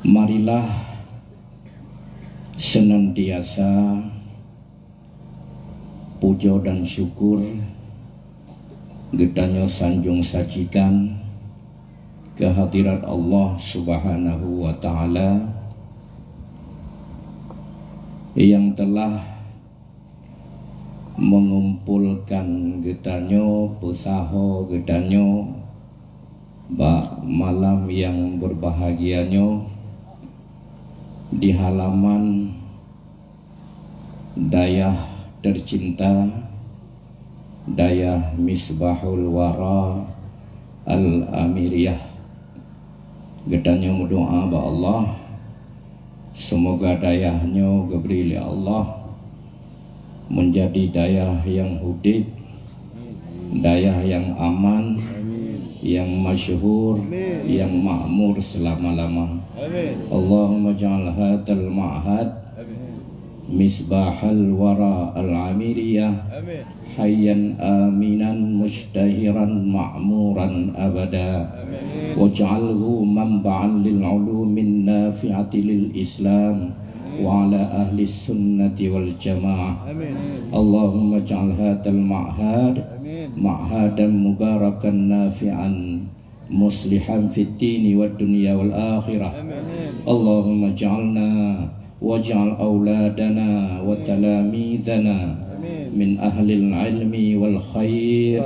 Marilah senantiasa puja dan syukur getanyo sanjung sajikan kehadirat Allah Subhanahu wa Ta'ala yang telah mengumpulkan getanyo pesaho getanyo malam yang berbahagianyo di halaman dayah tercinta, dayah Misbahul Wara Al-Amiriyah. Getanyo berdoa ba Allah, semoga dayahnya geberi Allah menjadi dayah yang hudid, dayah yang aman, yang masyhur, yang makmur selama-lama. Allahumma ja'al hadzal ma'had Misbahal Wara Al-Amiriyah hayyan aminan mushtahiran ma'muran abada waj'alhu manba'an lil ulumin nafi'ati lil Islam wa ala ahli sunnati wal jamaah. Allahumma ja'al hadzal ma'had ma'hadan mubarakan nafi'an muslihan fid dini wad dunya wal akhirah. Allahumma ja'alna waj'al auladana wa talamidana min ahlil ilmi wal khair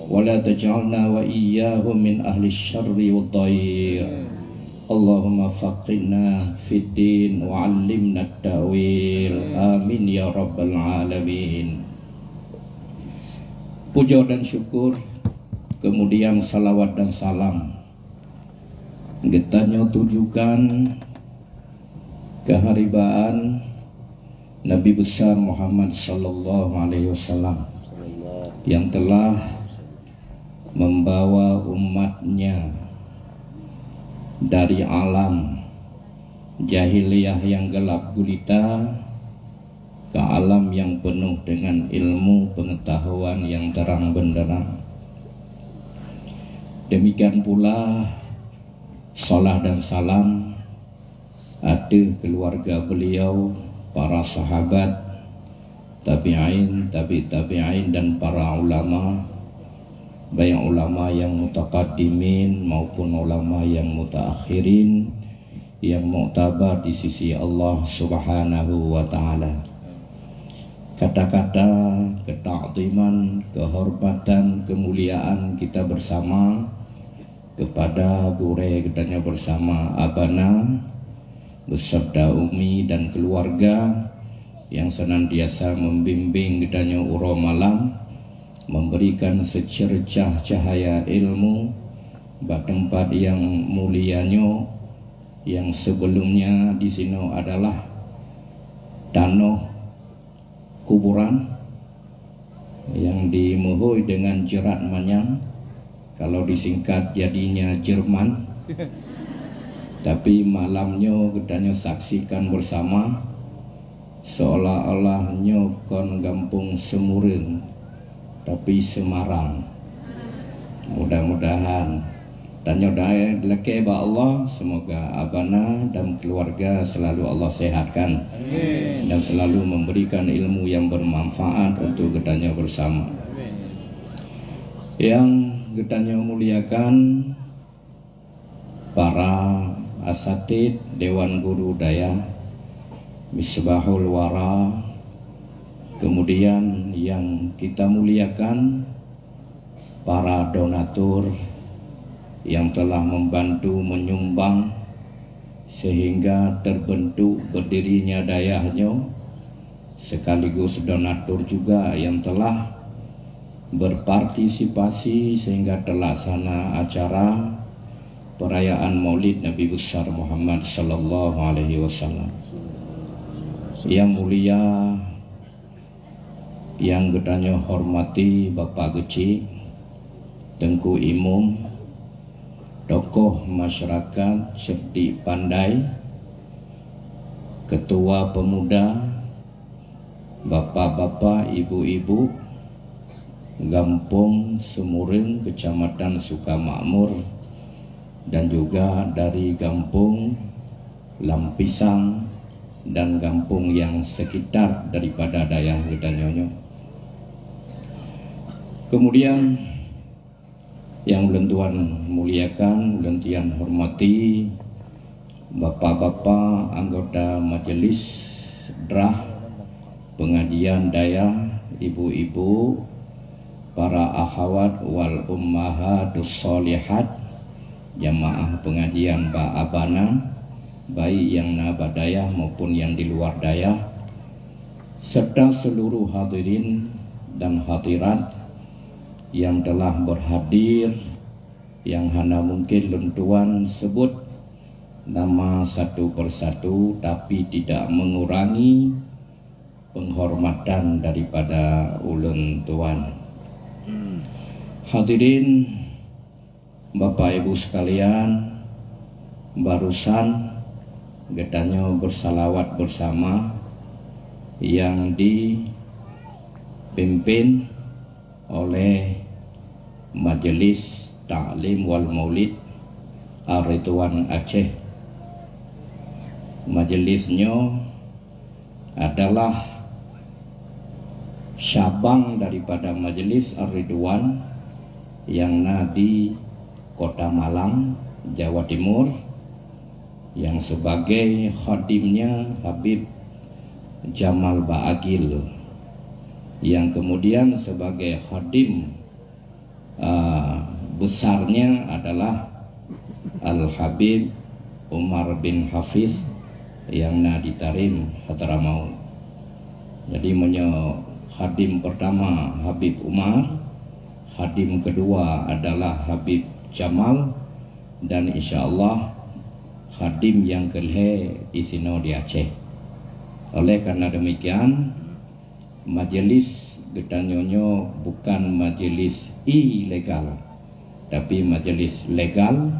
wa la taj'alna wa iyyahum min ahli syarri wad dhair. Allahumma faqihna fid din wa 'allimna at-ta'wil. Amin ya rabbal alamin. Puja dan syukur, kemudian salawat dan salam getanyo tujukan keharibaan Nabi besar Muhammad sallallahu alaihi wasallam yang telah membawa umatnya dari alam jahiliyah yang gelap gulita ke alam yang penuh dengan ilmu pengetahuan yang terang benderang. Demikian pula salat dan salam ada keluarga beliau, para sahabat, tabi'in, tabi'in dan para ulama, baik ulama yang mutaqaddimin maupun ulama yang mutaakhirin yang mu'tabar di sisi Allah Subhanahu wa Ta'ala. Kata-kata ketakziman, kehormatan, kemuliaan kita bersama kepada gure gedanya bersama abana beserta umi dan keluarga yang senantiasa membimbing gedanya uro malam, memberikan secercah cahaya ilmu bak tempat yang mulianya yang sebelumnya di sini adalah tanah kuburan yang dimuhui dengan jerat manyang, kalau disingkat jadinya Jerman. Tapi malamnya gedanya saksikan bersama seolah-olah nyokon gampung Semureng tapi Semarang. Mudah-mudahan dan nyodai leke ba Allah, semoga abana dan keluarga selalu Allah sehatkan. Amin. Dan selalu memberikan ilmu yang bermanfaat untuk gedanya bersama. Amin. Yang gedanya muliakan para asatid Dewan Guru Dayah Misbahul Wara, kemudian yang kita muliakan para donatur yang telah membantu menyumbang sehingga terbentuk berdirinya dayahnya, sekaligus donatur juga yang telah berpartisipasi sehingga terlaksana acara perayaan Maulid Nabi besar Muhammad sallallahu alaihi wasallam. Yang mulia, yang gedanya hormati Bapak Geci, Tengku Imum, tokoh masyarakat cerdik pandai, ketua pemuda, bapak-bapak, ibu-ibu, Gampung Semureng, Kecamatan Sukamakmur, dan juga dari Gampung Lampisang dan kampung yang sekitar daripada daerah Gedanyonyo. Kemudian yang ulun tuan muliakan, ulun tian hormati bapak-bapak anggota majelis drah pengajian daya, ibu-ibu, para akhwat wal ummahatus sholihat, jamaah pengajian Ba'abana, baik yang nabadayah maupun yang di luar daya, serta seluruh hadirin dan hadirat yang telah berhadir, yang hana mungkin luntuan sebut nama satu persatu, tapi tidak mengurangi penghormatan daripada ulun tuan. Hadirin Bapak Ibu sekalian, barusan Gedanya bersalawat bersama yang dipimpin oleh Majelis Ta'lim wal Maulid Ar-Ridwan Aceh. Majelisnya adalah cabang daripada Majelis Ar-Ridwan yang di Kota Malang, Jawa Timur, yang sebagai khadimnya Habib Jamal Ba'agil, yang kemudian sebagai khadim besarnya adalah Al-Habib Umar bin Hafiz yang ditarim Hadramaut. Jadi khadim pertama Habib Umar, khadim kedua adalah Habib Jamal, dan insyaallah khadim yang kelih isino di Aceh. Oleh karena demikian, majelis Gedanyonyo bukan majelis ilegal, tapi majelis legal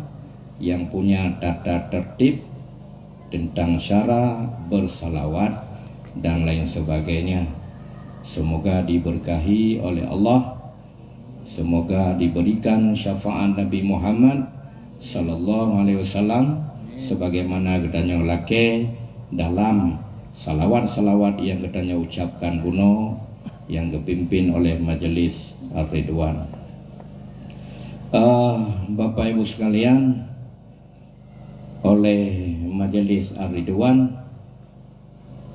yang punya tata tertib tentang cara bersalawat dan lain sebagainya. Semoga diberkahi oleh Allah, semoga diberikan syafaat Nabi Muhammad sallallahu alaihi wasallam sebagaimana Gedanya lake dalam salawat-salawat yang Gedanya ucapkan kuno yang dipimpin oleh Majelis Ar-Ridwan. Bapak Ibu sekalian, oleh Majelis Ar-Ridwan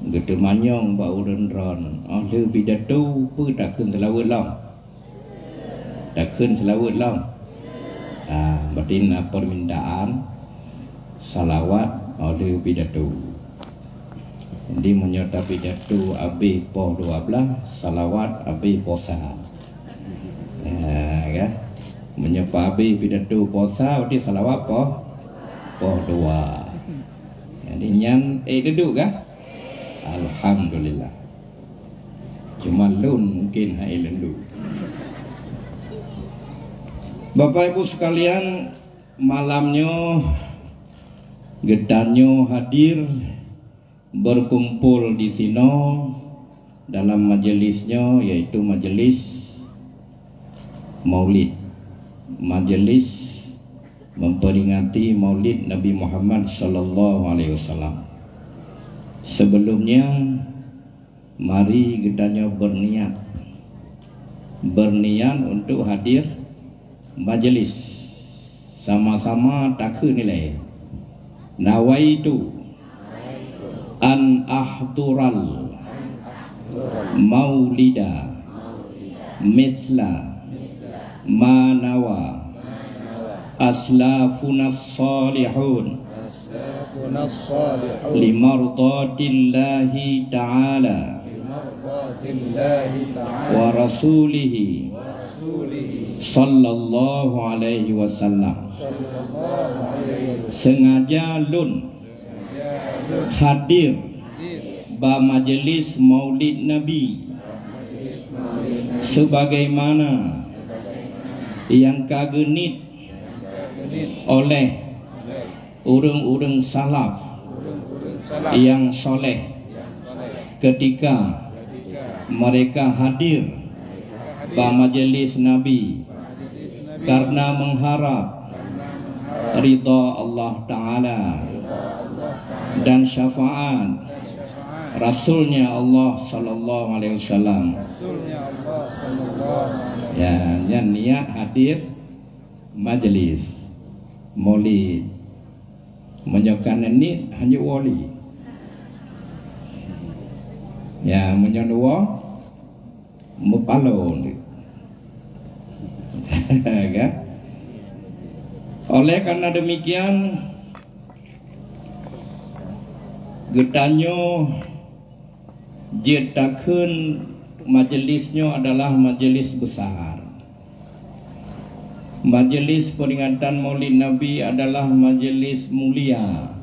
Gedemanyong ba urun-ron oleh pidato pu takun selawat lam. Takun selawat lam. Berarti permintaan salawat oleh pidato. Jadi menyerta pidato abi poh 12, salawat abi posa. Ya, menyapa abi pidato posa, berarti salawat poh 2. Jadi nyan duduk kah? Alhamdulillah. Cuma lun mungkin hai lendu. Bapak Ibu sekalian, malamnya Gedanyo hadir berkumpul di sini dalam majelisnya, yaitu majelis Maulid, majelis memperingati Maulid Nabi Muhammad sallallahu alaihi wasallam. Sebelumnya mari Gedanyo berniat untuk hadir majelis, sama-sama takun nilai. Nawaitu an ahdural maulida mithla ma nawa aslafuna salihun limardatillahi ta'ala wa rasulihi sallallahu alaihi wasallam. Sengaja lun hadir ba majelis Maulid Nabi sebagaimana yang kagenit oleh urang-urang salaf yang soleh ketika mereka hadir ba majelis Nabi karena mengharap ridha Allah Ta'ala dan syafaat Rasulnya Allah Sallallahu Alaihi Wasallam. Ya, yang niat hadir majlis maulid menyokan ini hanya wali. Ya, menyono mupalo. Kan? Oleh karena demikian getanyo jetakeun majelisnya adalah majelis besar. Majelis peringatan Maulid Nabi adalah majelis mulia.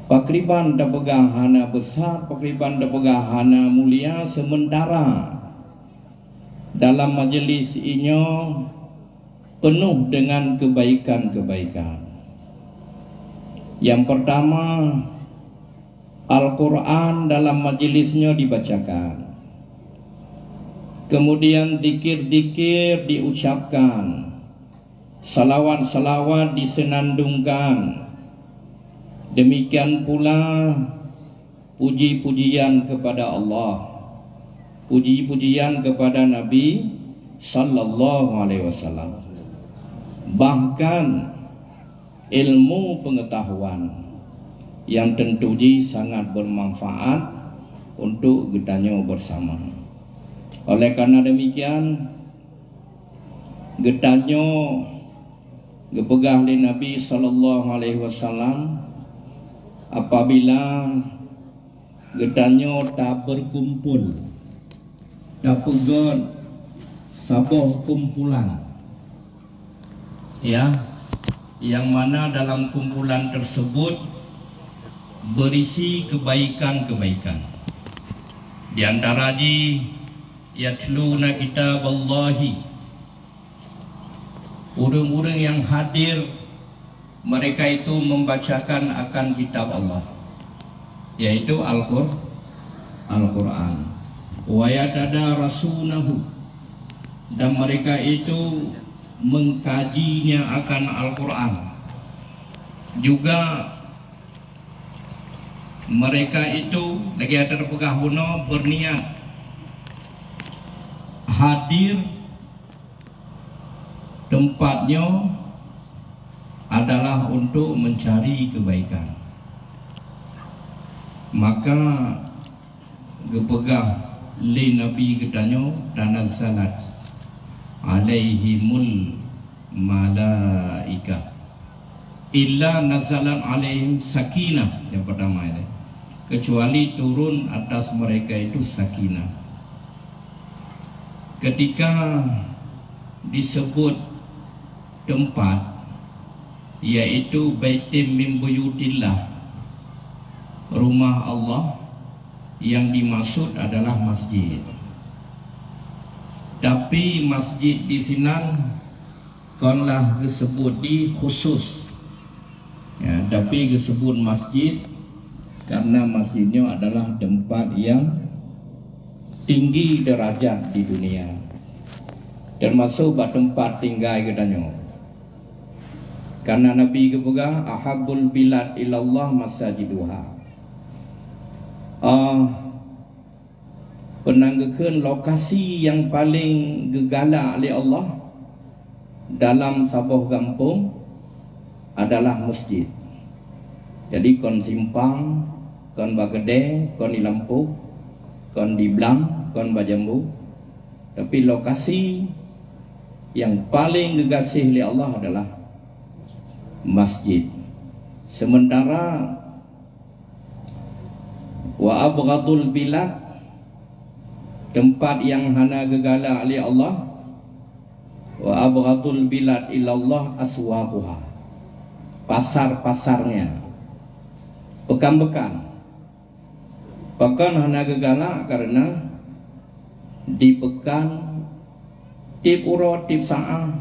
Pakriban da pegahana besar, pakriban da pegahana mulia, sementara dalam majelis ini penuh dengan kebaikan-kebaikan. Yang pertama, Al-Quran dalam majelisnya dibacakan. Kemudian zikir-zikir diucapkan. Salawat-salawat disenandungkan. Demikian pula puji-pujian kepada Allah. Puji-pujian kepada Nabi Sallallahu Alaihi Wasallam. Bahkan ilmu pengetahuan yang tentu sangat bermanfaat untuk getanyo bersama. Oleh karena demikian, getanyo gepegah oleh Nabi Sallallahu Alaihi Wasallam apabila getanyo tak berkumpul, tak pegon saboh kumpulan, ya, yang mana dalam kumpulan tersebut berisi kebaikan-kebaikan. Di antara yatluna kitab Allahi, orang-orang yang hadir mereka itu membacakan akan kitab Allah, yaitu Al-Quran. Wa yatadarasunahu, dan mereka itu mengkajinya akan Al-Quran. Juga mereka itu lagi ada pegahuna berniat hadir, tempatnya adalah untuk mencari kebaikan. Maka gepegah li Nabi getanyo tanazzalat alaihimul malaika illa nazalan alaihim sakinah. Yang pertama ini, kecuali turun atas mereka itu sakinah. Ketika disebut tempat, yaitu baitim min buyutillah, rumah Allah, yang dimaksud adalah masjid. Tapi masjid di sini konlah disebut di khusus, ya, tapi disebut masjid karena masjidnya adalah tempat yang tinggi derajat di dunia, termasuk tempat tinggal katanya. Karena Nabi kepegah ahabbul bilad ilallah masajiduha, penanggekeun lokasi yang paling gegala oleh Allah dalam sabuh kampung adalah masjid. Jadi kon simpang, kon bagede, kon di Lampu, kon di Blang, kon bajambu, tapi lokasi yang paling gegasih oleh Allah adalah masjid. Sementara wa abghadul bilad, tempat yang hana gegala oleh Allah, wa abghadul bilad ilallah aswaquha, pasar-pasarnya, pekan-pekan. Pekan hana gegala karena di pekan tip uro tip saah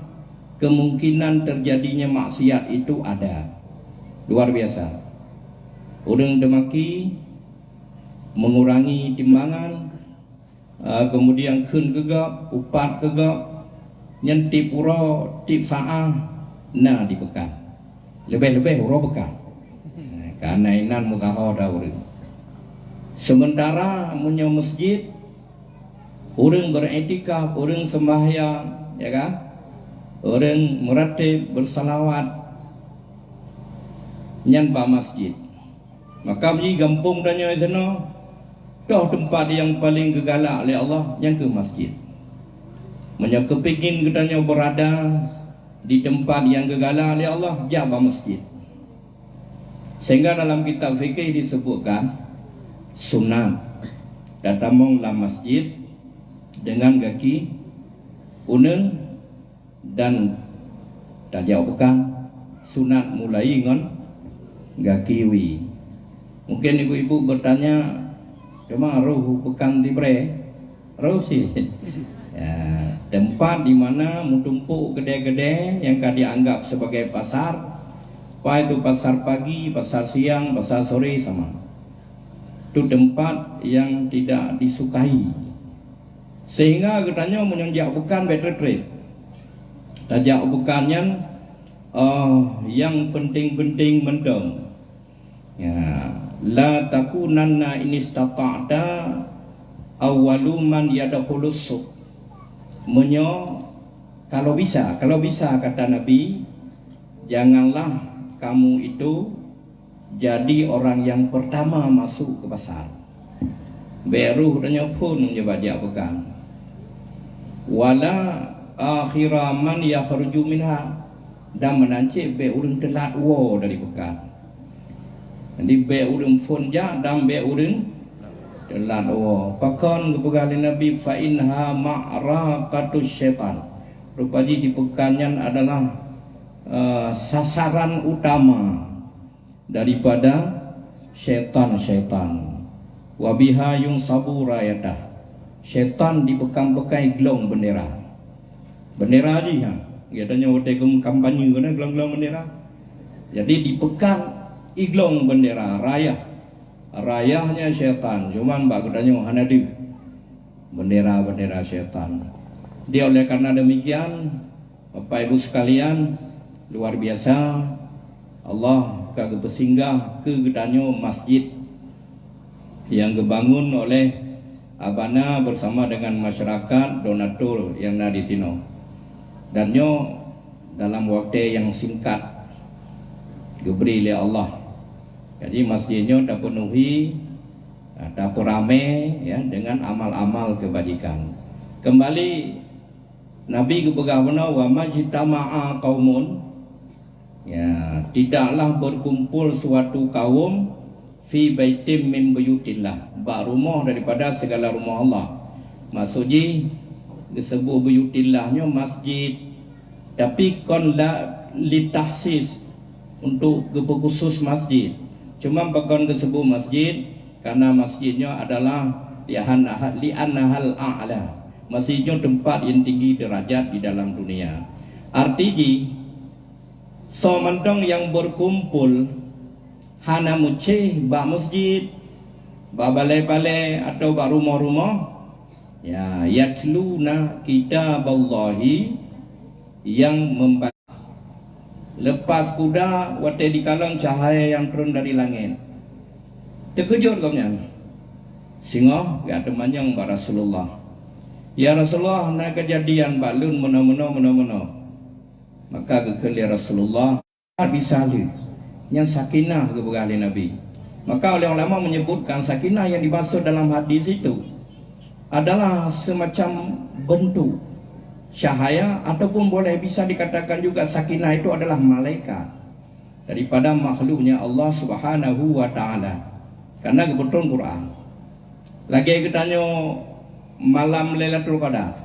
kemungkinan terjadinya maksiat itu ada, luar biasa. Orang demaki mengurangi timbangan, kemudian kun gegap, upat gegap, nyentip uro tip saah, nah di pekan lebih-lebih uro pekan, karena inan mukaho dah urang. Sementara punya masjid orang beriktikaf, orang sembahyang, ya kan? Orang meratib, bersalawat nyan ba masjid. Maka pergi kampung tanya sana, dah tempat yang paling gegalak oleh Allah yang ke masjid. Menyak kepingin katanya berada di tempat yang gegalak oleh Allah, jak ba masjid. Sehingga dalam kitab fikih disebutkan sunat datamonglah masjid dengan kaki uneng dan tajau bukan sunat mulai ngon gakiwi. Mungkin ibu-ibu bertanya, cuma roh pekan tibre, roh sih. Ya, tempat di mana mutumpuk gede-gede yang kan dianggap sebagai pasar, apa itu pasar pagi, pasar siang, pasar sore sama. Itu tempat yang tidak disukai. Sehingga katanya menyenjak bukan better trade. Tajak bukannya yang penting-penting mendem. Ya, la takunanna in istata'ta awwalu man yadkhulus suq. Kalau bisa kata Nabi, janganlah kamu itu jadi orang yang pertama masuk ke pasar. Beruh tanya pun menjebajak bukan. Wala akhiraman yakhruju minha, dan menancik be urang telat wo dari bekan. Jadi be urang fonja dan be urang telat wo. Pakon kepegali Nabi fa inha ma'raqatus syaitan. Rupanya di pekannya adalah sasaran utama daripada syaitan-syaitan. Wa biha yunsabu rayatah. Syaitan di bekam-bekai gelong bendera. Bendera aja ya. Katanya waktu kampanye kena gelong-gelong bendera. Jadi di pekan iglong bendera raya. Rayahnya syaitan. Cuman mbak katanya hanadu bendera-bendera syaitan. Dia oleh karena demikian, Bapak Ibu sekalian, luar biasa Allah kagak bersinggah ke katanya masjid yang dibangun oleh Abana bersama dengan masyarakat donatur yang ada di sini. Dan dalam waktu yang singkat diberi oleh Allah. Jadi masjidnya dah penuhi, dah ramai ya dengan amal-amal kebajikan. Kembali Nabi kepegawana wa majtama'a qaumun, ya, tidaklah berkumpul suatu kaum fi baitim min buyutillah, bak rumah daripada segala rumah Allah. Maksudnya disebut buyutillahnya masjid, tapi kon la litahsis untuk khusus masjid. Cuma bakon disebut masjid karena masjidnya adalah li'annahal a'la. Masjidnya tempat yang tinggi derajat di dalam dunia. Artinya somantong yang berkumpul hana muceh ba masjid, ba balai-balai atau ba rumah-rumah, ya, yatluna kitaballahi, yang membaca. Lepas kuda waktu di kalang cahaya yang turun dari langit. Terkejut kaumnya. Singo gak temannya mbak Rasulullah. Ya Rasulullah, nak kejadian balun mana. Maka kekali Rasulullah bisa li yang sakinah kepada Nabi. Maka oleh ulama menyebutkan sakinah yang dimaksud dalam hadis itu adalah semacam bentuk cahaya, ataupun boleh bisa dikatakan juga sakinah itu adalah malaikat daripada makhluknya Allah Subhanahu wa taala. Karena kebetulan Quran. Lagi kitanya malam Lailatul Qadar.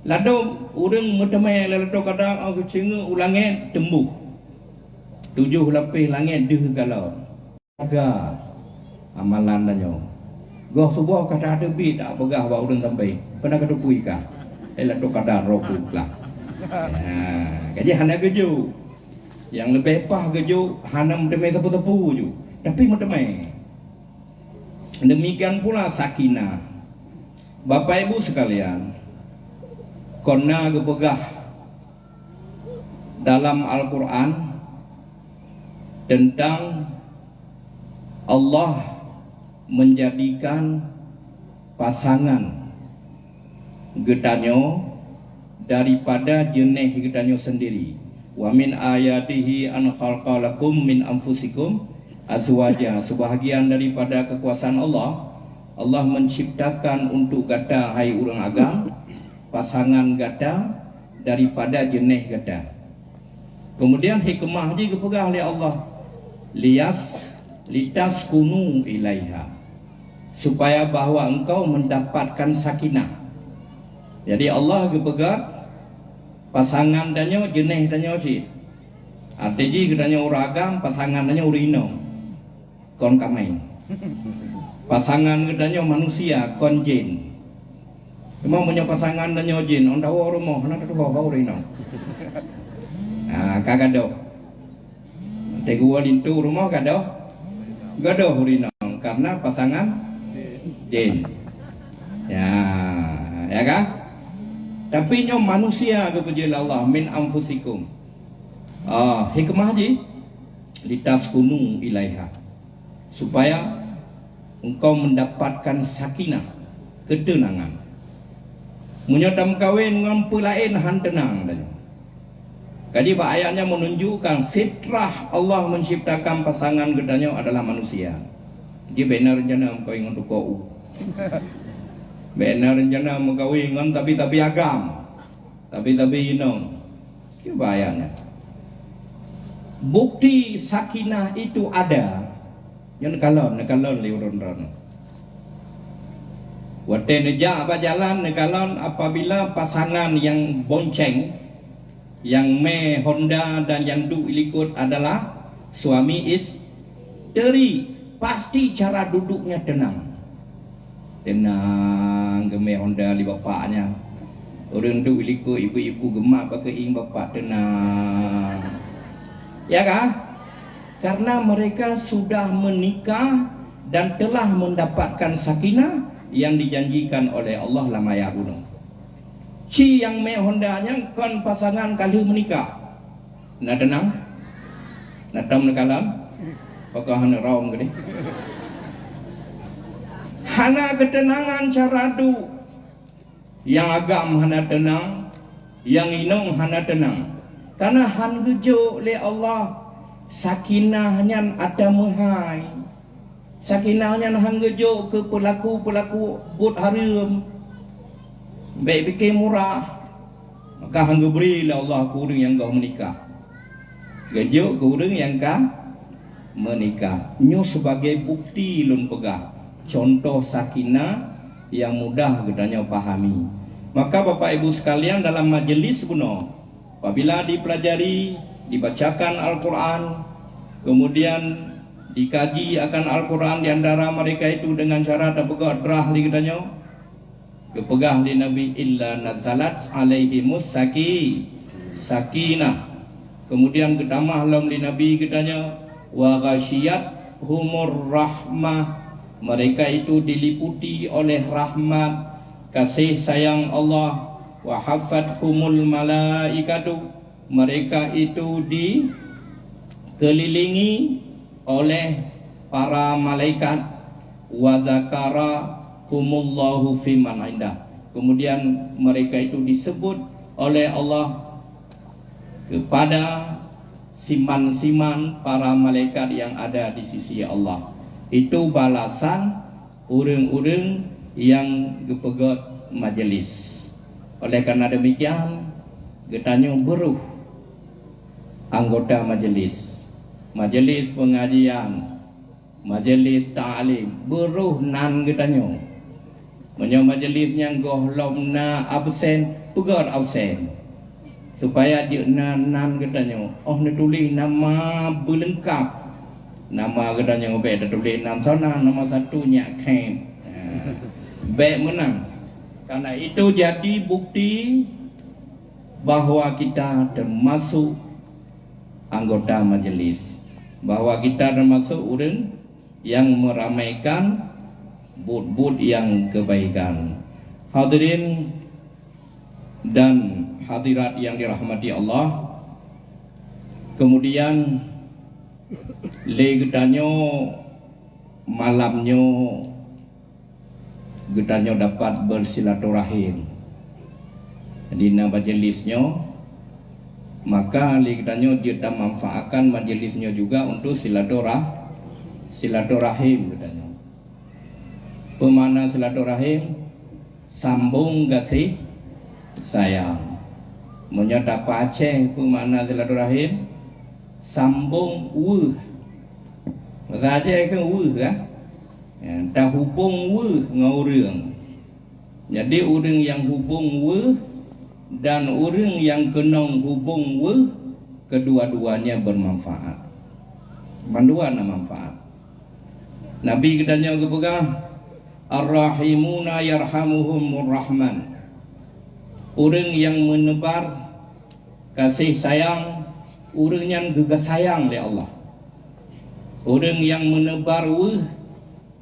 Lalu urang metemai Lailatul Qadar aku cenga ulangnya tembus 7 lapis langit deh galau. Agak amalan danyo. Goh subuh kata ada bid tak pegah ba urang sampai. Pernah kedupui kah? Lailatul Qadar rokuklah. Jadi hana geju. Yang lebih pah geju hana metemai sepu-sepu je. Tapi metemai. Demikian pula sakinah. Bapak Ibu sekalian, kona kepegah dalam Al-Quran tentang Allah menjadikan pasangan gedanyo daripada jenis gedanyo sendiri. Wa min ayatihi an khalaqalakum min anfusikum azwaja. Sebahagian daripada kekuasaan Allah, Allah menciptakan untuk gada hai urang agam pasangan gada daripada jenis gada. Kemudian hikmah ji kepegah oleh Allah, litas kunu ilaiha, supaya bahawa engkau mendapatkan sakinah. Jadi Allah kepegah pasangan danyo jenis danyo si. Artinya katanya uragam pasangan danyo urino kon kamai. Pasangan katanya manusia kon jin. Cuma punya pasangan danyo jin on dawo rumah na tu bawa urino. Kagado. Tegua lintu rumah kado. Gado urino karena pasangan jin. Ya kan? Tapi nyo manusia kepujian Allah min anfusikum. Hikmah ji litaskunu ilaiha, supaya engkau mendapatkan sakinah, ketenangan. Menyodam kawin ngampu lain han tenang dan. Jadi ayatnya menunjukkan fitrah Allah menciptakan pasangan gedanya adalah manusia. Dia benar rencana kau ingin untuk kau. Benar rencana mengkawin tapi agam, tapi inong, kebayangnya. Bukti sakinah itu ada, yang nekalon liuron. Wate neja apa jalan nekalon apabila pasangan yang bonceng, yang me Honda dan yang du ilikut adalah suami istri, pasti cara duduknya tenang geme Honda li bapaknya. Orang tu iliko ibu-ibu gemak pakai ing bapak tenang. Ya kah? Karena mereka sudah menikah dan telah mendapatkan sakinah yang dijanjikan oleh Allah lama ya bunuh. Ci yang me Honda nya kon pasangan kali menikah. Nak tenang? Nak tam nekalam? Pakah hana raum gede. Hana ketenangan cara du, yang agam hana tenang, yang inong hana tenang. Karena han gejo le Allah sakinahnya ada mahai. Sakinahnya han gejo ke pelaku but harum. Baik fikir murah. Maka han geberi le Allah ke urang yang kau menikah. Gejo ke urang yang kau menikah. Nyo sebagai bukti lun pegah. Contoh sakinah yang mudah gedanya pahami. Maka Bapak Ibu sekalian, dalam majelis kuno, apabila dipelajari, dibacakan Al-Quran, kemudian dikaji akan Al-Quran di antara mereka itu dengan cara terpegah drah li gedanya, kepegah li Nabi illa nazalat alaihimus sakinah. Kemudian gedamah lam li Nabi gedanya wa ghasyiyat humur rahmah. Mereka itu diliputi oleh rahmat, kasih sayang Allah. Wa hafathumul malaikatu. Mereka itu dikelilingi oleh para malaikat. Wa dzakarahumullahu fiman indah. Kemudian mereka itu disebut oleh Allah kepada siman-siman para malaikat yang ada di sisi Allah. Itu balasan urang-urang yang gepegot majelis. Oleh karena demikian, getanyo beruh anggota majelis, majelis pengajian, majelis ta'lim, beruh nan getanyo. Menyo majelisnya gohlomna absen, pegot absen. Supaya dia nan getanyo, tulis nama berlengkap. Nama katanya ngobek dah tulis nama sana, nama satunya camp. Baik menang. Karena itu jadi bukti bahwa kita termasuk anggota majelis, bahwa kita termasuk orang yang meramaikan but-but yang kebaikan. Hadirin dan hadirat yang dirahmati Allah. Kemudian le gedanyo malamnya gedanyo dapat bersilaturahim di majelisnya, maka gedanyo kita manfaatkan majelisnya juga untuk silaturahim gedanyo. Pemana silaturahim? Sambung kasih sayang. Menyata Aceh pemana silaturahim? Sambung Raja kan kan? Dah hubung dengan orang. Jadi orang yang hubung dan orang yang kenong hubung kedua-duanya bermanfaat. Manduan manfaat. Nabi kedanya kepegang Ar-Rahimuna yarhamuhumur Rahman. Orang yang menebar kasih sayang, orang yang juga sayang oleh Allah. Orang yang menebar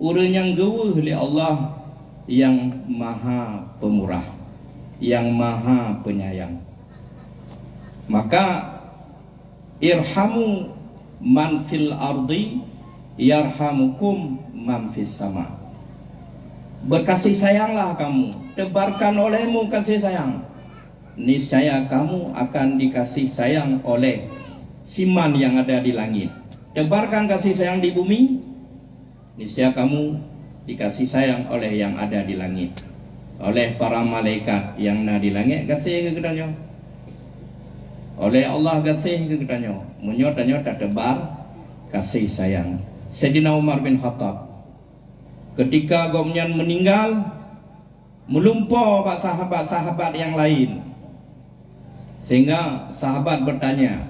orang yang gewuh oleh Allah, yang maha pemurah, yang maha penyayang. Maka irhamu man fil ardi yarhamukum man fis sama. Berkasih sayanglah kamu, tebarkan olehmu kasih sayang, niscaya kamu akan dikasih sayang oleh siman yang ada di langit. Tebarkan kasih sayang di bumi, niscaya kamu dikasih sayang oleh yang ada di langit, oleh para malaikat yang ada di langit kasih ke kedanyo, oleh Allah kasih ke kedanyo. Menyot-nyot tak tebar kasih sayang. Sayyidina Umar bin Khattab ketika gomnya meninggal, melumpur sahabat-sahabat yang lain, sehingga sahabat bertanya,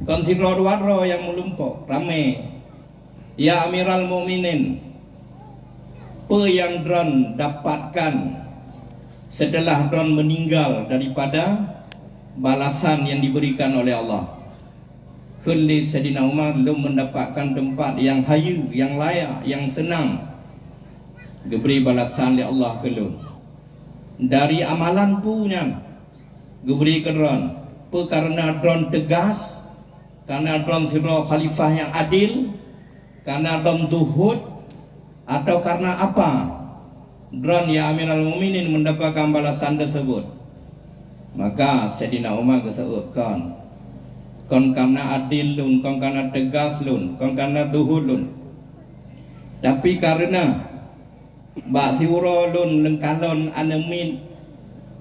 konsidro dua yang melumpur ramai, ya Amiral Mukminin, apa yang Dron dapatkan setelah Dron meninggal daripada balasan yang diberikan oleh Allah? Kali Sayyidina Umar belum mendapatkan tempat yang hayu, yang layak, yang senang diberi balasan oleh Allah kelun. Dari amalan punya diberi ke Dron, karena Dron tegas, karena Dron sira khalifah yang adil, karena Dron zuhud, atau karena apa Dron ya Amirul Mukminin mendapatkan balasan tersebut? Maka Sayyidina Umar kesebutkan, kon karena adil lun, kon karena tegas lun, kon karena zuhud lun, tapi karena Mbak Siwuro lun lengkalon anemin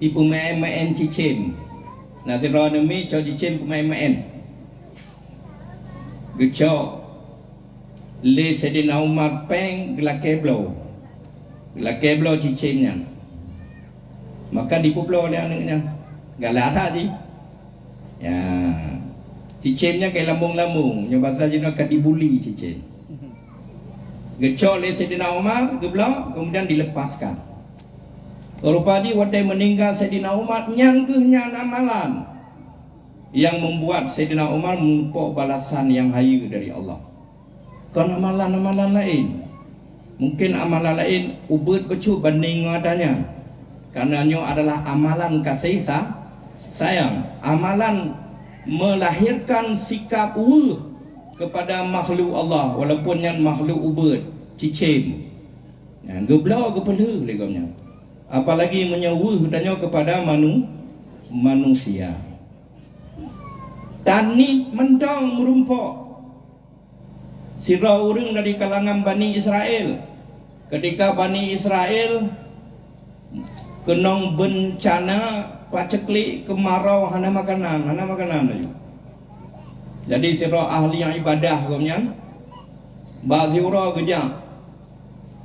ipu main cicin. Nanti ro anemi cho cicin main. Geco le Sayyidina Umar peng gelakeblo cicinnya. Maka dipuplo oleh anaknya. Galak tadi. Ya. Cicinnya kayak lambung-lambung, yang bahasa Cina kadibuli cicin. Gecol oleh Sayyidina Umar, geblok, kemudian dilepaskan. Rupanya wadai meninggal Sayyidina Umar, nyangkehnya amalan yang membuat Sayyidina Umar menumpuk balasan yang hayu dari Allah. Kan amalan-amalan lain, mungkin amalan lain ubud becu banding adanya, karenanya adalah amalan kasih sayang, amalan melahirkan sikap kepada makhluk Allah, walaupun yang makhluk ubud cicim, geblau kepala legomnya, apalagi menyewuh tanya kepada manusia. Tani mendong merumpok sira urang dari kalangan Bani Israel, ketika Bani Israel kenong bencana paceklik kemarau hana makanan aja. Jadi sira ahli yang ibadah komnyan ba ziura gejak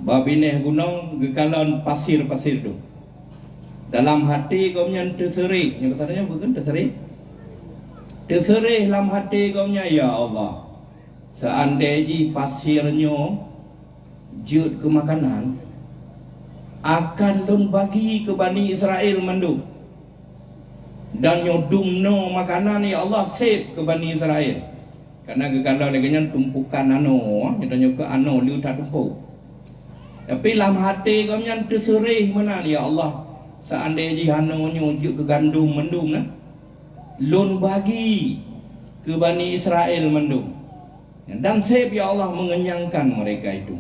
ba bineh gunung gekalon pasir-pasir tu. Dalam hati komnyan terserih, yang katanya bukan terserih. Terserih dalam hati komnya, ya Allah, seandainya pasirnya jut ke makanan, akan lun bagi ke Bani Israel manduk, dan nyodum no makanan, ya Allah save ke Bani Israel. Karena kalau leganya tumpukan kita nyuka liu tak tumpuk. Tapi dalam hati komnya terserih mana, ya Allah, seandainya nyojut ke gandum mendung lun bagi ke Bani Israel mendung, dan save ya Allah mengenyangkan mereka itu.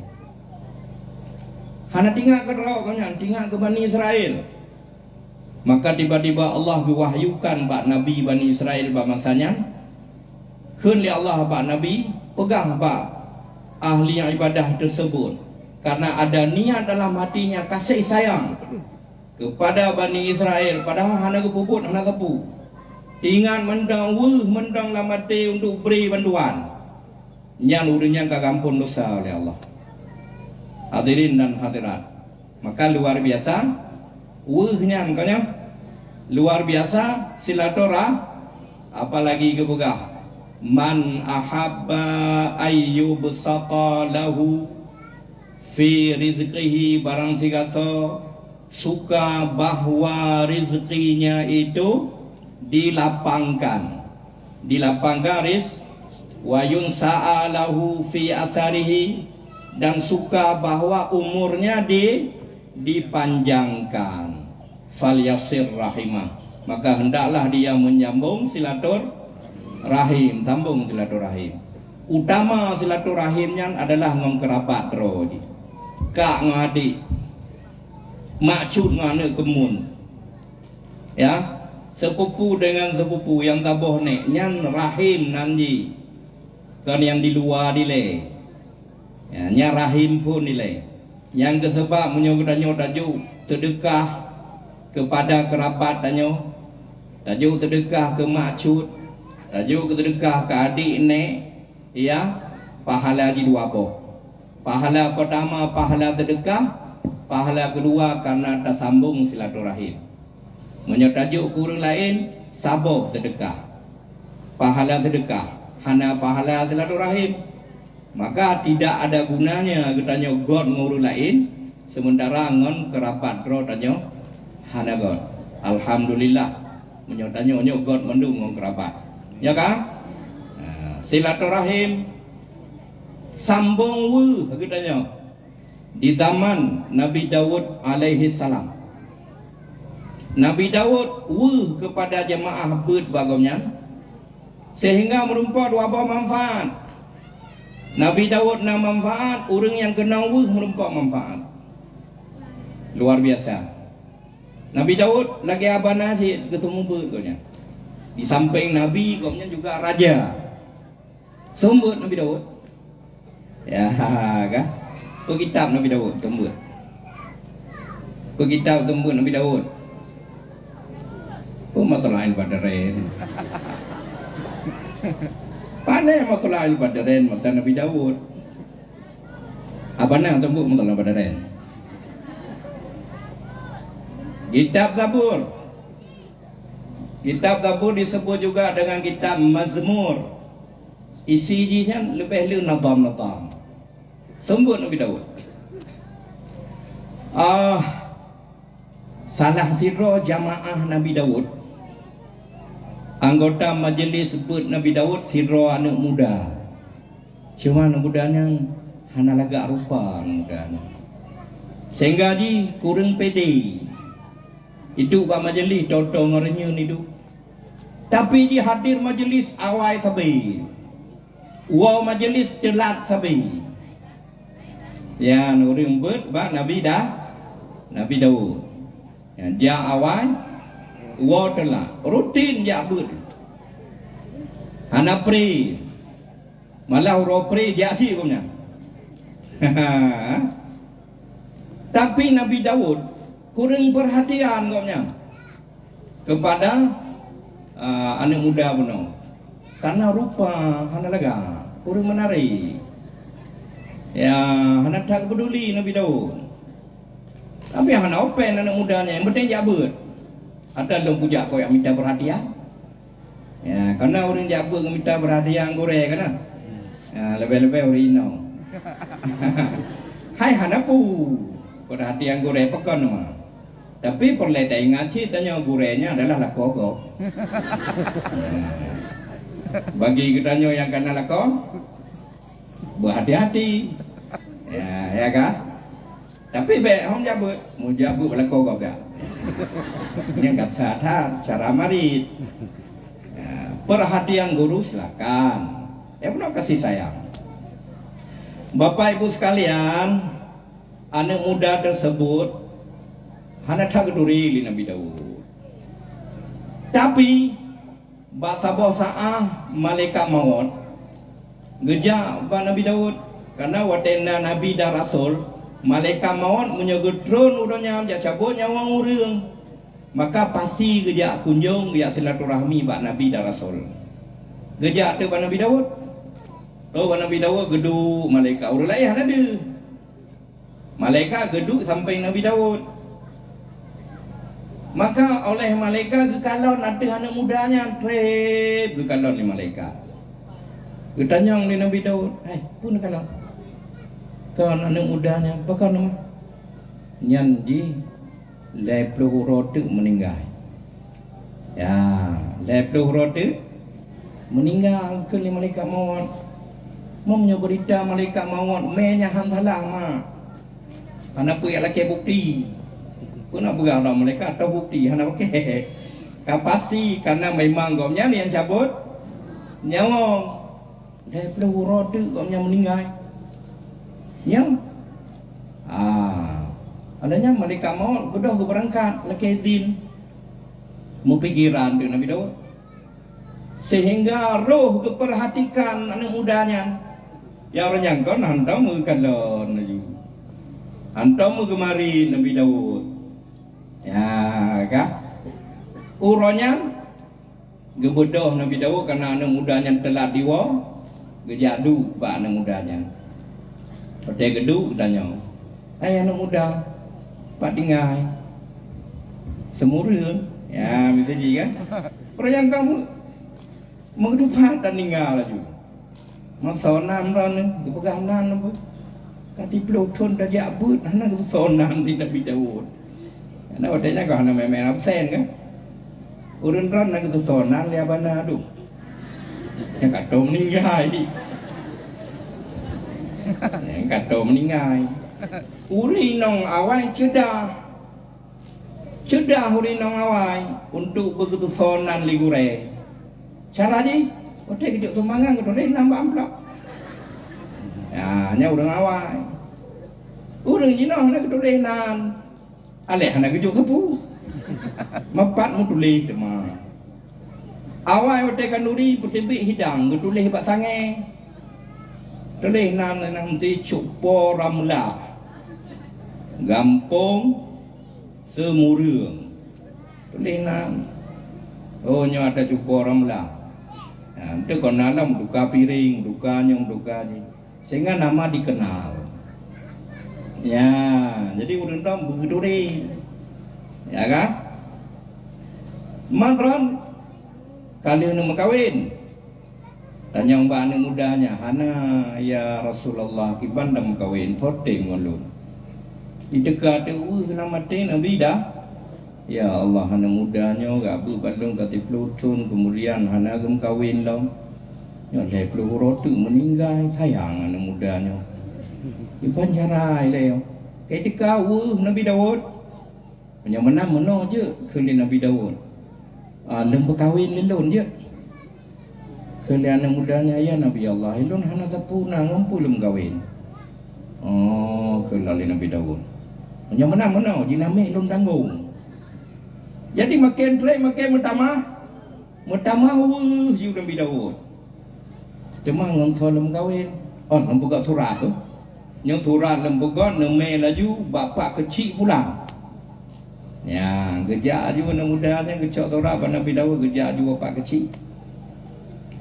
Hana tinggal ke Rakan, tinggal ke Bani Israel. Maka tiba-tiba Allah wahyukan bak Nabi Bani Israel bak masanya. Kun li Allah bak Nabi pegang bak ahli ibadah tersebut. Karena ada niat dalam hatinya kasih sayang kepada Bani Israel. Padahal hana kepuput, hana kepu. Ingat mendang lamati untuk beri bantuan. Yang udahnya kagampun dosa oleh Allah. Hadirin dan hadirat, maka luar biasa wuhnya, makanya luar biasa silaturah, apalagi kebegah. Man ahabba ayyubsata lahu fi rizqihi, barang siapa suka bahwa rizkinya itu dilapangkan wa yunsa'a lahu fi atharihi, dan suka bahwa umurnya dipanjangkan. Falyasir rahimah, maka hendaklah dia menyambung silaturahim, sambung silaturahim. Utama silaturahimnya adalah ngong kerabat ro di. Kak ngadik, maksud ngane kemun. Ya, sepupu dengan sepupu yang taboh nek nyan rahim nanji. Kan yang di luar dile. Ya, nya rahim pun nilai. Yang kesebab menyodanyo daju sedekah kepada kerabat danyo, daju sedekah ke maksud, daju sedekah ke adik nek, ya, pahala di dua boh. Pahala pertama pahala sedekah, pahala kedua karena tersambung silaturahim. Menyodajuk kurang lain saboh sedekah. Pahala sedekah, hana pahala silaturahim. Maka tidak ada gunanya katanya God ngurus lain sementara ngon kerabat ro tanyo hana God. Alhamdulillah menyotanyo God mendung ngong kerabat. Ya kan? Nah, silaturahim sambung katanya di zaman Nabi Daud alaihi salam. Nabi Daud kepada jemaah bud bagomnya sehingga merumpah dua buah manfaat. Nabi Daud nak manfaat, orang yang kenal merumpah manfaat. Luar biasa. Nabi Daud lagi abang Najib ke semua berikutnya. Di samping Nabi, kaumnya juga raja. Sumber Nabi Daud. Ya, kan? Ku kitab Nabi Daud, sumber. Ku kitab sumber Nabi Daud. Ku matlail badaren. Pandai matlail badaren mata Nabi Daud. Apa nak sumber matlail badaren? Kitab Zabur. Kitab Zabur disebut juga dengan kitab Mazmur. Isinya lebih lu nadam. Sumber Nabi Daud. Salah siro jamaah Nabi Daud. Anggota majlis sebut Nabi Daud siro anak muda. Cuma anak mudanya hana lagak rupa anak mudanya. Sehingga di kurang pede. Itu kat majlis totong orangnya ni tu. Tapi di hadir majlis awal sabi. Wow majlis telat sabi. Ya orang ber Nabi Daud. Ya, dia awal wow telat. Rutin dia ber. Hana pre. Malah ro pre dia si punya. Tapi Nabi Daud kurang perhatian kaumnya kepada anak muda benar. Karena rupa hana lega, kurang menarik. Ya, hana tak peduli Nabi Daud. Tapi hana open anak mudanya, yang penting jabat. Ada dong puja kau yang minta perhatian. Ya, karena orang jabat minta perhatian gore kan? Ya, lebih-lebih orang ino. Hai hana pu perhatian gore pekan mah. Tapi perletai ngaji tanya gurenya adalah lakogo. Bagi kitanya yang kena lako, berhati-hati. Ya kan? Tapi orang jabut, mau jabut lakogo gak? Ini enggak sadar cara marit. Perhatian guru silakan. Ya benar kasih sayang. Bapak Ibu sekalian, anak muda tersebut hana tak keduri li Nabi Daud. Tapi bahasa bosaah malaikat maut gejak ba Nabi Daud karena watena Nabi dan Rasul malaikat maut menyegedron udahnya dia cabut nyawa urang maka pasti gejak kunjung gejak silaturahmi ba Nabi dan Rasul gejak tu ba Nabi Daud ba Nabi Daud geduk malaikat urang lain ada malaikat geduk sampai Nabi Daud maka oleh malaikat gekalon ada anak mudanya trep gekalon ni malaikat getanyang ni Nabi Daud pun kalau kan anak mudanya bakal nama nyanji lepluh rote meninggal ya lepluh rote meninggal ke malaikat maut momnya berita malaikat maut menya hamdalah ma anak pu laki bukti pun nak berang malaikat atau bukti anak okey kan pasti karena memang gomnya ni yang cabut nyawa lepluh rote gomnya meninggal ya, adanya malaikat maut bedah ke berangkat laki izin mau pikiran dengan Nabi Daud sehingga roh keperhatikan anak mudanya ya orang yang kau hantar mu kalon lagi hantar mu kemari Nabi Daud ya kah uronya gebedah Nabi Daud karena anak mudanya telah diwa gejadu ba anak mudanya Pada geduk tanya, anak muda, pak tinggal, semurah, ya misalnya kan, orang yang kamu mengedupat dan tinggal lagi, masonan orang ni, pegangan apa, kati pelotun dah jabut, anak tu sonan di Nabi Daud, anak wadanya kau anak memang absen kan, urun-urun anak tu sonan dia bana tu, yang kata meninggal. Yang kata meninggal uri nong awai cedah uri nong awai untuk begitu sonan ligure cara ni otak kejut sumbangan kata ni nambah amplop ya nya urang awai urang jinong nak tulinan aleh nak kejut tepu mapat mu tulis tema awai otak kanuri putibik hidang tulis bak sange tulis nanti cupo ramla gampung semurung tulis oh nya ada cupo ramla itu kon alam duka piring duka nyong duka ni sehingga nama dikenal ya jadi urang dom begitu deh ya kan matron kali nak kawin tanya mbak anak mudanya, hana ya Rasulullah kiban dah kawin, forting ngolun. Di dekat tu, kena mati Nabi dah. Ya Allah, anak mudanya gak balung kati pelutun, kemudian hana gem kawin dah. Ya leh peluru tu meninggal, sayang anak mudanya. Iban jarai leh. Kayak dikau Nabi Daud. Hanya menang je kali Nabi Daud. Lembut kawin lelun je. Kalian anak mudanya ya Nabi Allah ilun hana sapuna ngumpul kawin. Oh, kelali Nabi Daud. Hanya mana dinamik ilun tanggung. Jadi makin try makin mutama siu Nabi Daud. Cuma ngomong lem kawin. Oh, buka surat tu. Yang surat lem buka neme laju bapak kecil pulang. Ya, gejak juga anak mudanya gejak surat Nabi Daud gejak juga bapak kecil.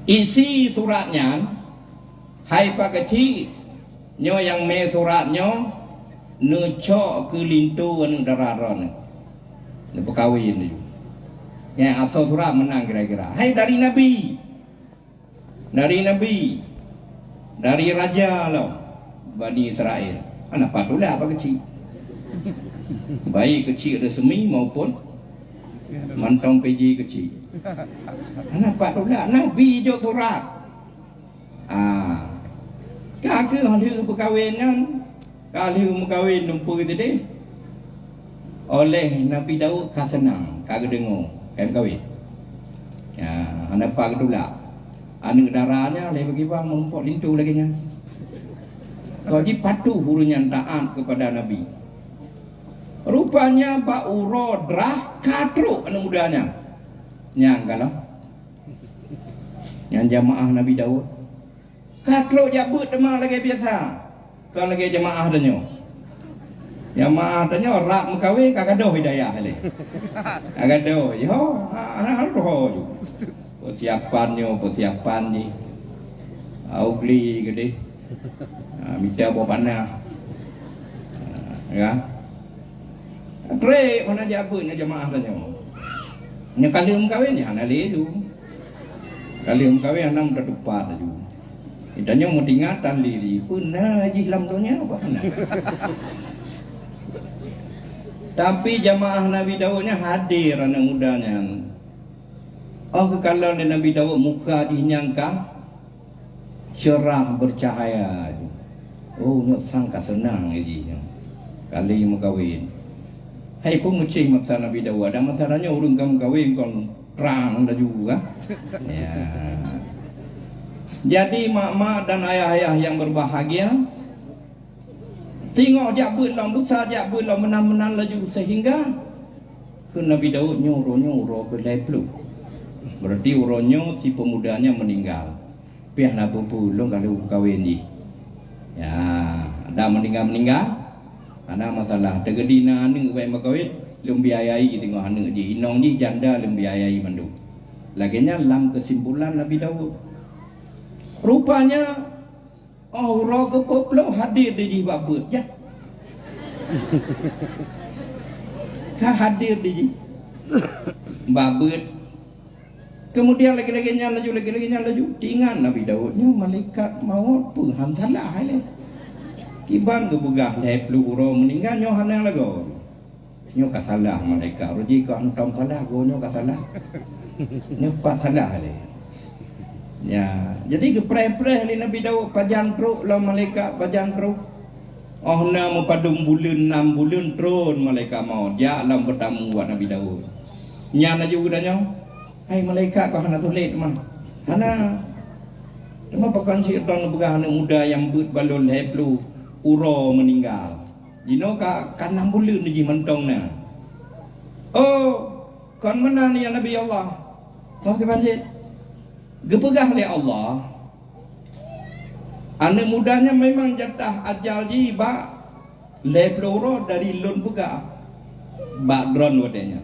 Isi suratnya, hai pak kecil, nyo yang me suratnya, nucok ke lintu anu dararon, ni berkawin ni. Yang asal surat menang kira-kira. Hai dari Nabi, dari raja lo, Bani Israel. Anak patulah pak kecil, baik kecil resmi maupun mantong PJ kecil. Nampak tu lah Nabi jok surat. Kakak halu perkahwinan, kalau berkahwin numpuk itu deh. Oleh Nabi Daud kah senang, kagak dengar, kan kahwin. Ya, nampak tu lah. Anak darahnya leh bagi bang mumpuk lintu lagi nya. Kau ji patuh hurunya taat kepada Nabi. Rupanya Pak Uro drah katruk anak mudanya. Yang kalau yang jamaah Nabi Daud katruk jabut demang lagi biasa. Kalau lagi jamaah danyo. Jamaah danyo rak mengkawin kagadoh hidayah le. Kagadoh yo anak roh. Persiapan ni. Augli gede. Minta bawa panah. Ya. Trek mana jabut nak jamaah danyo. Nya kali mengkawin ya ana le tu. Kali mengkawin ana dah tepat tu. Itanya mau tingatan liri pun haji lam dunia apa kena. Tapi jamaah Nabi Daudnya hadir anak mudanya. Oh kalau Nabi Daud muka dinyangka cerah bercahaya. Oh nyok sangka senang haji. Kali mau kawin. Hai pun ngucing maksa Nabi Daud. Ada masalahnya urung kamu kawin kon terang dah juga. Ya. Jadi mak-mak dan ayah-ayah yang berbahagia, tengok jabut lam besar, jabut lam menang-menang laju sehingga ke Nabi Daud nyuruh ke leplu. Berarti uronyo si pemudanya meninggal. Piah nak pulung kalau kawin ni. Ya, ada meninggal. Ada masalah. Tegedina ane baik makawin, lem biayai tengok ane je. Inong ni janda lem biayai mandu. Laginya lam kesimpulan Nabi Daud. Rupanya orang kepoplo hadir di babut ya. Hadir di babut. Kemudian lagi-laginya laju. Diingat Nabi Daudnya malaikat maut pun ham salah le. Kiban ke begah leplu uro meninggal nyo hanang lagu. Nyo ka salah malaikat. Roji ka antom salah go nyo ka salah. Nyo pak salah le. Ya, jadi gepreh-preh li Nabi Daud pajan truk lah malaikat pajan truk. Oh na mempadum bulan 6 bulan tron malaikat maut. Ya lam bertamu buat Nabi Daud. Nyana juga danya. Hai malaikat kau hana tulit mah. Hana. Cuma pakan syaitan begah anak muda yang but balon leplu uro meninggal. Jino ka 6 bulan ni mentong na. Oh, kon mana ni ya Nabi Allah? Kau ke banjir? Gepegah oleh Allah. Anak mudanya memang jatah ajal ji ba leploro dari lon pegah. Ba drone wadanya.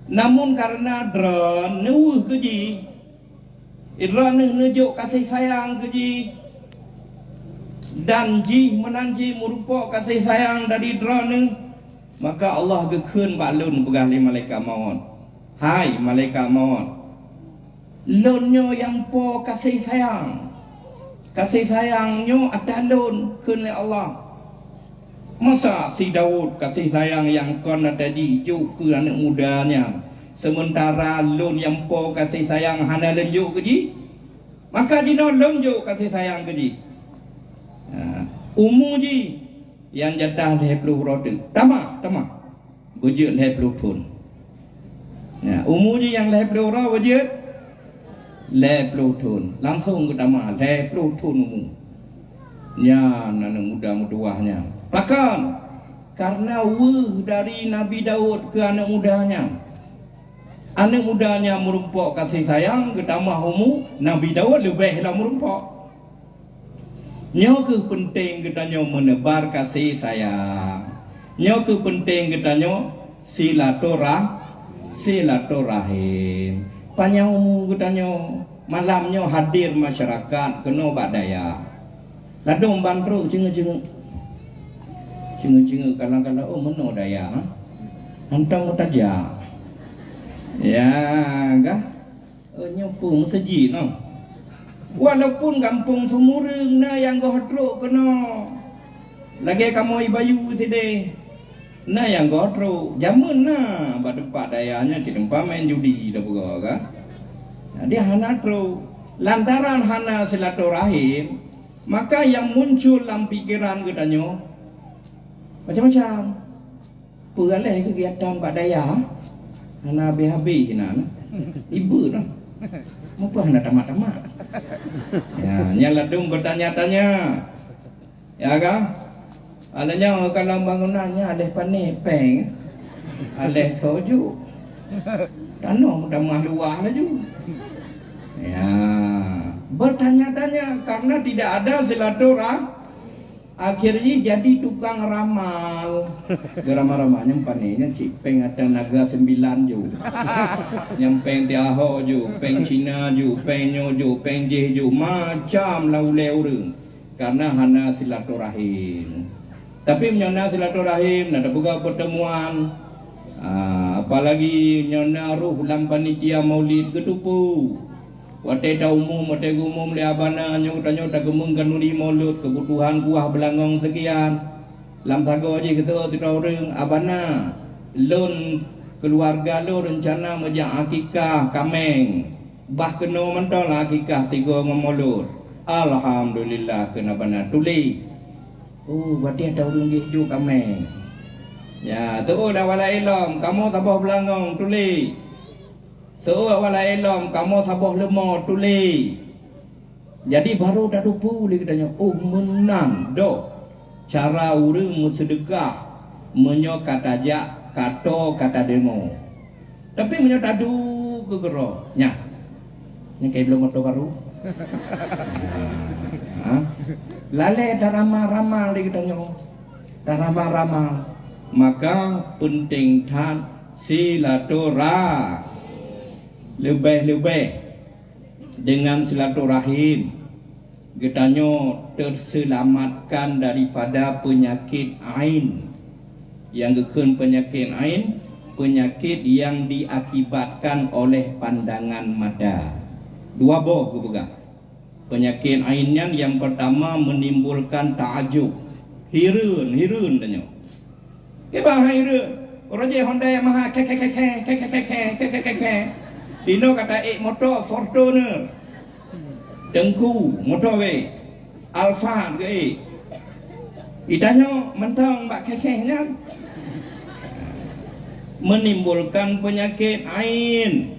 Namun karena drone nuh keji. Drone nujuk kasih sayang keji. Dan ji menanji merupakan kasih sayang dari drone. Maka Allah gekun ba lon pegah li malaikat maut. Hai malaikat maut. Lonyo yang po kasih sayangnya ada lon kun oleh Allah. Masa si Daud kasih sayang yang kon ada dijuk ke anak mudanya, sementara lon yang po kasih sayang hana lenjuk keji, maka dino lenjuk kasih sayang keji. Umuji yang jatah leplu rodu tama wujud leplu pun. Umuji yang leplu rodu wujud leplu tun langsung ke dama leplu tun nya anak muda muduahnya. Bahkan karena dari Nabi Daud ke anak mudanya merumpak kasih sayang ke dama umu Nabi Daud lebihlah merumpak. Nyo ke penting kita nyo menebar kasih sayang. Nyo ke penting kita nyo silaturahim. Panyau gudanyo malamnya hadir masyarakat kena badaya. Ladong bantru cenga-cenga kala-kala oh meno daya. Hantang utaja. Ya, gah. Nyopung seji no. Walaupun kampung Sumureng na yang gotruk kena. Lagi kamu ibayu side. Nah yang gotro jamun na badepak dayanya cilempa main judi dah buka kan. Nah, dia hana tro lantaran hana silaturahim, maka yang muncul dalam pikiran kedanyo macam-macam. Peralih kegiatan Pak Daya hana habis hinan. Ibu noh. Apa hana tamat-tamat. Ya, nyaladung bertanya-tanya. Ya kan? Adanya kalau bangunannya ada panik peng, ada soju, tanam damah luar laju. Ya, bertanya-tanya karena tidak ada silaturahmi. Akhirnya jadi tukang ramal. Ramal-ramal nyempaninya cipeng ada naga 9 ju. Nyempeng tiaho ju, peng Cina ju, peng nyo ju, peng jeh ju, macam lau-leu reng. Karena hana silaturahim. Tapi menyona silaturahim, ada juga pertemuan. Apalagi nyona ruh dalam panitia maulid ketupu. Wate umum le abana nyota gemeng kanuri maulud kebutuhan kuah belangong sekian. Lam sago aja kita tidak orang abana lon keluarga lo rencana majak akikah kameng. Bah kena mentol akikah 3 ngomolud. Alhamdulillah kena bana tuli. Berarti ada orang gitu kameng. Ya, tu dah wala ilom kamu tabah belangong tuli. So wala elom kamu sabah lemah tuli. Jadi baru dah dupu li katanya. Menang do. Cara urang sedekah menyo kata jak kata demo. Tapi menyo tadu gegero. Nya. Ni kayak belum motor baru. Lale dah ramah-ramah li katanya. Dah ramah-ramah. Maka penting tan silaturahmi. Lebih-lebih dengan silaturahim getanya terselamatkan daripada penyakit ain. Yang gekun penyakit ain, penyakit yang diakibatkan oleh pandangan mata. 2 boh kebuka. Penyakit ainnya yang pertama menimbulkan ta'ajub. Hirun tanya. Kebah hirun. Orang je Honda Yamaha ke. Dino kata motor Fortuner, Dengku motor we, Alfa ke. Idanyo mentang mbak kekehnya menimbulkan penyakit ain.